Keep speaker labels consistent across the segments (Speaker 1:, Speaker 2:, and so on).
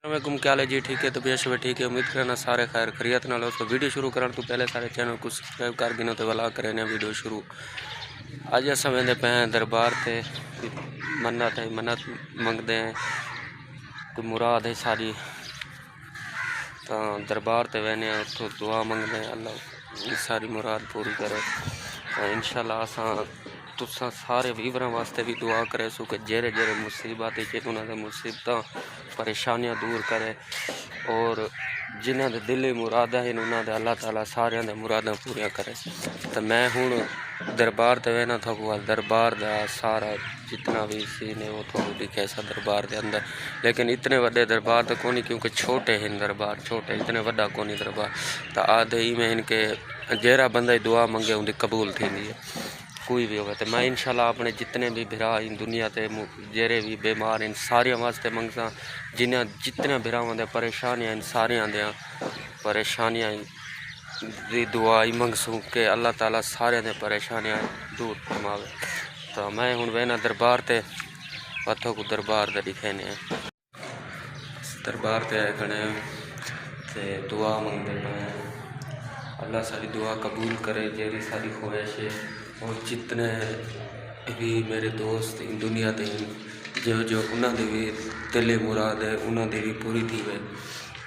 Speaker 1: السلام علیکم، کیا حال ہے جی؟ ٹھیک ہے؟ طبیعت شبہ ٹھیک ہے؟ امید کرنا سارے خیر خیریت نال ہو۔ تو ویڈیو شروع کرن تو پہلے سارے چینل کو سبسکرائب کر گنو تے والا کرنے ویڈیو شروع۔ اج اساں ویندے پے ہیں دربار تے، منت منگدے ہیں، کوئی مراد ہے ساری، تو دربار تے وینے اتھوں دعا منگدے ہیں اللہ ساری مراد پوری کرے۔ انشاءاللہ اساں تساں سارے ویوراں واسطے بھی دعا کرے سو کہ جڑے جڑے مصیبت تے انہاں دے مصیبتاں پریشانیاں دور کرے، اور جنہاں دے دلی مراداں ہیں انہاں دے اللہ تعالیٰ ساریاں دے مراداں پوریاں کرے۔ تو میں ہن دربار تے وینا تھا کو دربار دا سارا جتنا بھی سی نے وہ تھوڑا لکھے سا دربار دے اندر، لیکن اتنے وڈے دربار تو کونی کیونکہ چھوٹے ہیں دربار، چھوٹے اتنے وڈا کونی دربار۔ تو آدھے ہی میں ان کے جیرا بندہ دعا منگے ان دی قبول تھیندی ہے کوئی بھی ہوگا۔ تو میں انشاءاللہ اپنے جتنے بھی بھرا ان دنیا تے جیرے بھی بیمار ان سارے واسطے منگساں، جنہاں جتنے بھراواں دے پریشانیاں ان ساریاں دیاں پریشانیاں دی دعا ہی منگسوں کہ اللہ تعالیٰ سارے دے پریشانیاں دور فرماوے۔ تو میں ہن وینا دربار تے پتھوں کو دربار دے دکھینے ہیں، دربار تے آئے کھڑے ہیں تے دعا منگتے ہیں اللہ ساری دعا قبول کرے، جیری ساری خواہش ہے۔ اور جتنے بھی میرے دوست ان دنیا تے جو انہاں دی بھی دل مراد ہے انہاں دی بھی پوری تھی وے۔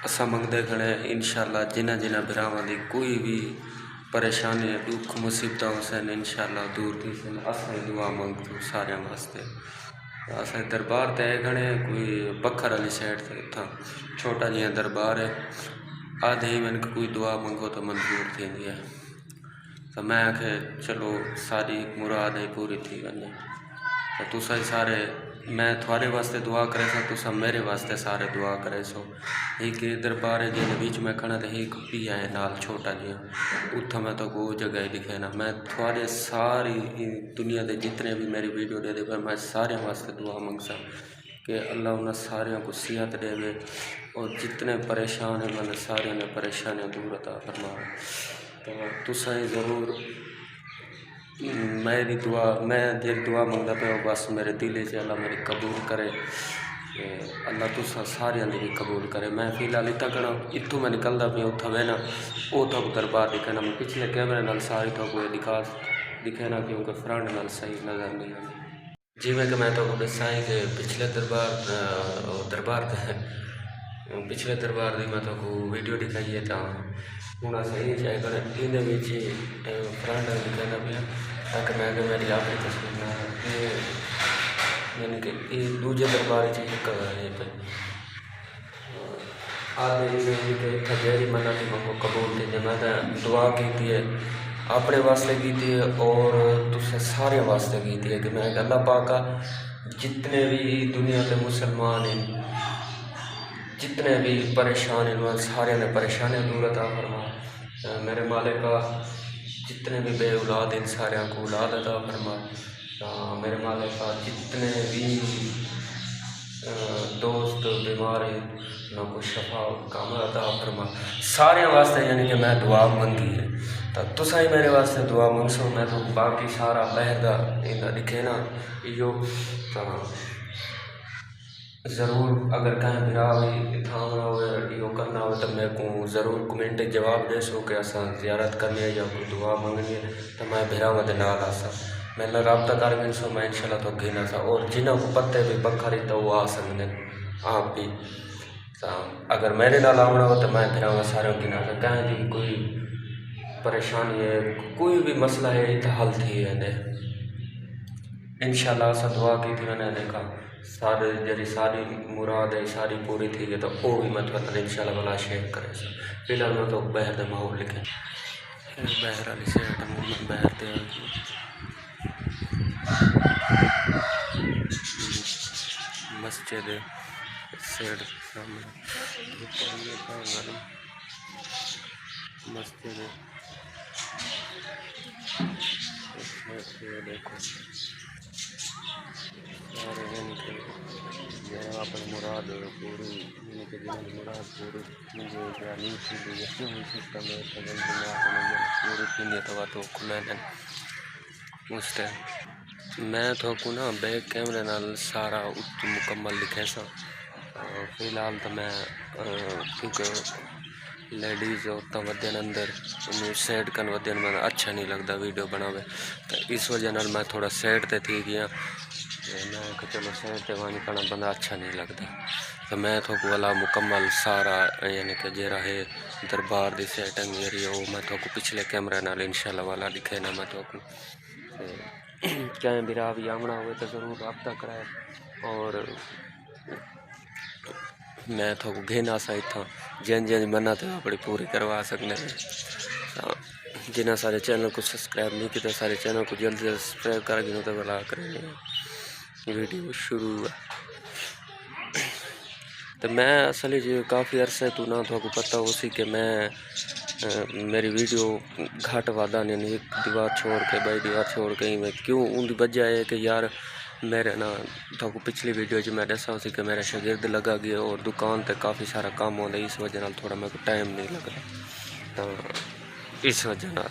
Speaker 1: اساں منگتے کھڑے ہیں انشاءاللہ جنہ جنہ بھراواں دی کوئی بھی پریشانی دکھ مصیبتاں حسین انشاءاللہ دور تھی سن، اساں دعا منگتے سارے واسطے۔ اساں دربار تے آئے کھڑے ہیں کوئی بکھر والی سائڈ تے، اتھاں چھوٹا جہا دربار ہے، آدھے ہی میں کوئی دعا منگو تو منظور تھیندی ہے۔ تو میں آکھے چلو ساری مراد ہے پوری تھی ونے، تو تساں سارے میں تھوڑے واسطے دعا کرے سو، تساں میرے واسطے سارے دعا کرے سو۔ ایک دربار ہے جہاں بیچ میں کھڑا تے ایک پیا ہے نال چھوٹا جہا، اتھاں میں تو کوئی جگہ ہی دکھے نا۔ میں تھوڑے ساری دنیا دے جتنے بھی میری ویڈیو دے دے پر میں سارے واسطے دعا منگسا کہ اللہ انہاں سارے کو صحت دے وے، اور جتنے پریشان ہیں میں سارے نے پریشانیاں دور عطا فرمائے۔ تو تساں ضرور میری دعا میں جی دعا منگتا پہ بس میرے دل سے اللہ میری قبول کرے، اللہ تساں سارے بھی قبول کرے۔ میں فی الحال اتنا کرنا اتوں میں نکلتا پہ اتنا بہنا وہ تھا دربار دکھانا، میں پچھلے کیمرے نال ساری تو کوئی دکھے نا کیونکہ فرنٹ نال صحیح نظر نہیں آتی۔ جی میں کہ میں تو دساں کہ پچھلے دربار پچھلے دربار دی میں تو کو ویڈیو دکھائی ہے، تو ہوں صحیح چاہے کر یہ فرنٹ دکھانا پیا تاکہ میں کہ میری آپ کی تصویر نہ یعنی کہ یہ دوجے دربار ہے پہ آدھے جیری منت کو قبول تھی میں دعا کی ہے اپنے واسطے کی ہے اور تسے سارے واسطے کی ہے کہ میں اللہ پاک جتنے بھی دنیا کے مسلمان ہیں جتنے بھی پریشان ہیں سارے نے پریشانیاں دور عطا فرما۔ میرے مالک جتنے بھی بے اولاد ہیں سارے کو اولاد عطا فرما۔ میرے مالک جتنے بھی دوست بیمار ہیں نہ کو شفا کامل عطا فرما سارے واسطے، یعنی کہ میں دعا منگی ہے۔ تو تساں ہی میرے واسطے دعا منگسو، میں تو باقی سارا بہر دا دکھے نا ایو۔ ضرور اگر کہیں بھرا بھی تھامنا ہوئے یہ کرنا ہوئے تو میں کو ضرور کمنٹ جواب دے سو کہ اساں زیارت کرنی ہے یا کوئی دعا منگنی ہے تو میں بھرا دے نال آسا میں نے رابطہ کر گئی سو، میں انشاءاللہ تو گھینا سا، اور جنہوں کو پتے بھی بکھری تو وہ آ سکتے ہیں آپ بھی۔ اگر میرے نال آمنا ہو تو میں بھرا سارے گھینا سا، کہیں بھی کوئی پریشانی ہے کوئی بھی مسئلہ ہے تو حل تھی ہے انشاءاللہ۔ اسا دعا کی تھی میں نے دیکھا سارے جی ساری مراد ہے ساری پوری تھی گئی، تو وہ بھی میں تو انشاءاللہ بلا شیئر کرے سا۔ فی الحال میں تو بہر دے ماحول لکھے بہر والی سیٹ بہر دے مسجد سیٹ مسجد دیکھو سارے اپنی مراد پوری مراد پوری نہیں سسٹم پوری تو کھلے اس ٹائم میں تو کو نا بیک کیمرے نال سارا اتو مکمل لکھے سا، فی الحال تو میں کیونکہ لیڈیز عورتوں ودین اندر سیڈ کن ودین میں اچھا نہیں لگتا ویڈیو بناوے، تو اس وجہ نال میں تھوڑا سیڈ تے تھی گیا، میں کہ چلو سیڈ تے وانی کرنا بندہ اچھا نہیں لگتا، تو میں تو والا مکمل سارا یعنی کہ جیرا ہے دربار دی سیٹنگ جیری وہ میں تو پچھلے کیمرے نال انشاءاللہ والا دکھے نا، میں تو چاہیں بھی راہ بھی آمنا ہوئے تو ضرور رابطہ کرائے، اور میں تو گھینا سا تھا جن منا تو اپنی پوری کروا سکنے ہیں۔ جنہیں سارے چینل کو سبسکرائب نہیں کیا سارے چینل کو جلدی جلدی سبسکرائب کر گئے تو بلا کریں ویڈیو شروع ہے۔ تو میں اصل جی کافی عرصے تو نہ تو پتہ ہو سی کہ میں میری ویڈیو گھٹ وادا نہیں، ایک دیوار چھوڑ کے بائی دیوار چھوڑ کے ہی میں کیوں ان کی وجہ ہے کہ یار میرے نا تو پچھلی ویڈیو جو میں دسا سی کہ میرا شاگرد لگا گیا اور دکان تے کافی سارا کام ہوتا ہے، اس وجہ نال تھوڑا میرے کو ٹائم نہیں لگتا، تو اس وجہ نال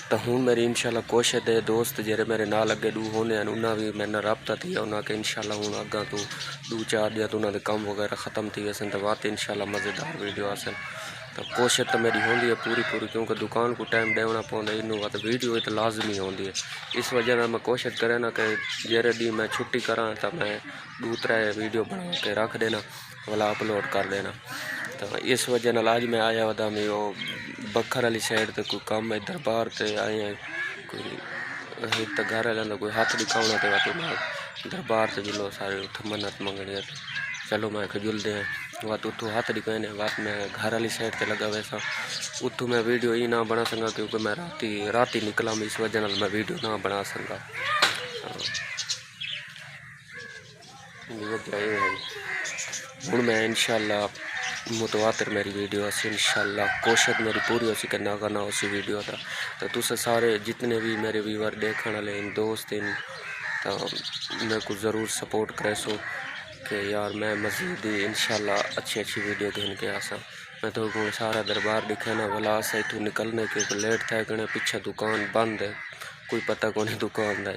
Speaker 1: تو ہوں میری انشاءاللہ کوشش ہے دوست جڑے میرے نال اگے دو ہونے ہیں انہاں بھی میرے رابطہ تھی انہاں کہ انشاءاللہ ہوں اگاں تو 2-4 دن تو انہاں دے کام وغیرہ ختم تھی ویسے تو بات انشاءاللہ مزیدار ویڈیو آسن، تو کوشش تو میری ہوندی ہے پوری کیونکہ دکان کو ٹائم دینا پوندا انہوں تو ویڈیو تو لازمی ہوندی ہے، اس وجہ نال میں کوشش کرے نا کہ جڑے دی میں چھٹی کراں تو میں 2-3 ویڈیو بنا کے رکھ دینا والا اپلوڈ کر دینا، تو اس وجہ نال آج میں آیا ودا میں وہ بکھر والی سائڈ تے کوئی کام ہے دربار تے آئے ہیں کوئی ایک تو گھر والے کوئی ہاتھ دکھاؤنا تے تو میں دربار تے جلو سارے اتھے منت منگنی ہے، چلو میں کہ جلدے ہیں وات اتھو ہاتھ دکھانے وات میں گھر والی سائڈ تے لگا ویسا اتھو میں ویڈیو ہی نہ بنا سکا کیونکہ میں راتی نکلا میں اس وجہ نال میں ویڈیو نہ بنا سکا، ہوں میں انشاءاللہ متواتر میری ویڈیو اسی انشاءاللہ کوشش میری پوری ہو سی کہ نہ کرنا اسی ویڈیو دا، تو تسے سارے جتنے بھی میرے ویور دیکھنے والے دوست ہیں تو میرے کو ضرور سپورٹ کرے سو کہ یار میں مزید انشاءاللہ اچھی ویڈیو گھن کے آسا، میں تو سارا دربار دکھانا والا آسا تو نکلنے کے لیٹ تھا کہ پیچھے دکان بند ہے کوئی پتہ کو نہیں دکان دے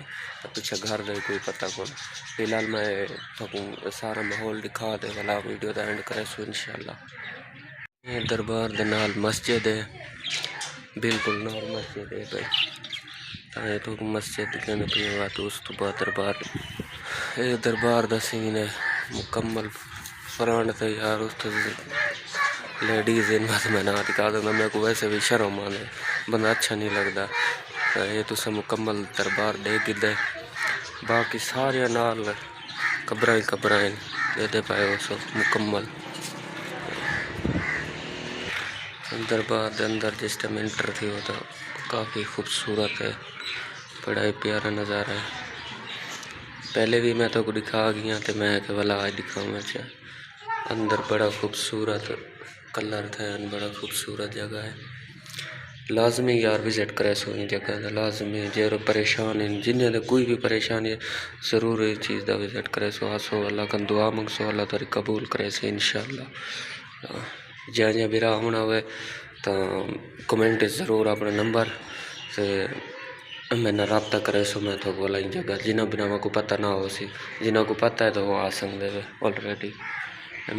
Speaker 1: پیچھے گھر دے کوئی پتہ کو نہیں، فی الحال میں سارا ماحول دکھا دے والا ویڈیو دا اینڈ کرے سو انشاءاللہ۔ یہ دربار دے نال مسجد ہے بالکل نال مسجد ہے بھائی، یہ تو مسجد کہنے پہ بات اس تو بعد دربار دا سین ہے مکمل فرانڈ تے یار اس تو لیڈیز ان بات میں نہ دکھا دوں میرے کو ویسے بھی شرم آنے بندہ اچھا نہیں لگتا، یہ تو سے مکمل دربار دے گدے باقی سارے نال قبرائیں دے پائے ہو سو مکمل دربار دے اندر جس ٹائم انٹر تھی وہ تو کافی خوبصورت ہے، بڑا ہی پیارا نظارہ ہے، پہلے بھی میں تو کو دکھا گیا تو میں کہ والا آج دکھاؤں میں چاہے اندر بڑا خوبصورت کلر تھا، بڑا خوبصورت جگہ ہے، لازمی یار وزٹ کرے سو ان جگہ دا لازمی جو پریشان ہیں جنہیں دے کوئی بھی پریشانی ضرور اس چیز دا وزٹ کرے سو آسو اللہ کا دعا منگ سو اللہ تاری قبول کرے سے انشاءاللہ، جہاں بھی راہ ہونا ہوئے تو کمنٹ ضرور اپنا نمبر سے میں نہ رابطہ کرے سو میں تو بولا ان جگہ جنہیں بنا کو پتہ نہ ہو سی جنہیں کو پتہ ہے تو وہ آ سکتے ہیں آلریڈی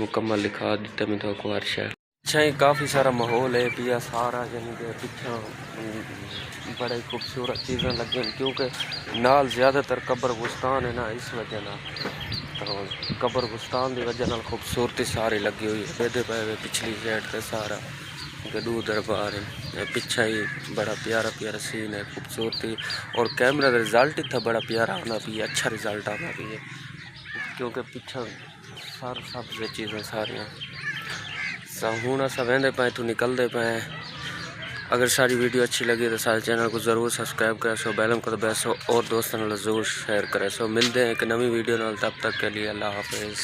Speaker 1: مکمل لکھا دیتے میں تو کو عرش ہے، اچھا ہی کافی سارا ماحول ہے پیا سارا یعنی کہ پیچھے بڑے خوبصورت چیزیں لگیں کیونکہ نال زیادہ تر قبر گستان ہے نا اس وجہ نال، تو قبر گستان دی وجہ نال خوبصورتی ساری لگی ہوئی ہے دے پہ پچھلی سائڈ تے سارا گدو دربار ہے پیچھے ہی بڑا پیارا سین ہے خوبصورتی، اور کیمرہ کا رزلٹ اتنا بڑا پیارا آنا بھی ہے اچھا رزلٹ آنا بھی ہے کیونکہ پیچھے سب سے چیزیں ساریاں ہوں اصا وہدے پائیں تو نکلتے پائیں، اگر ساری ویڈیو اچھی لگی تو سارے چینل کو ضرور سبسکرائب کرے سو بیل کو دبائے سو اور دوستوں ضرور شیئر کرے سو، ملتے ہیں ایک نئی ویڈیو نال، تب تک کے لیے اللہ حافظ۔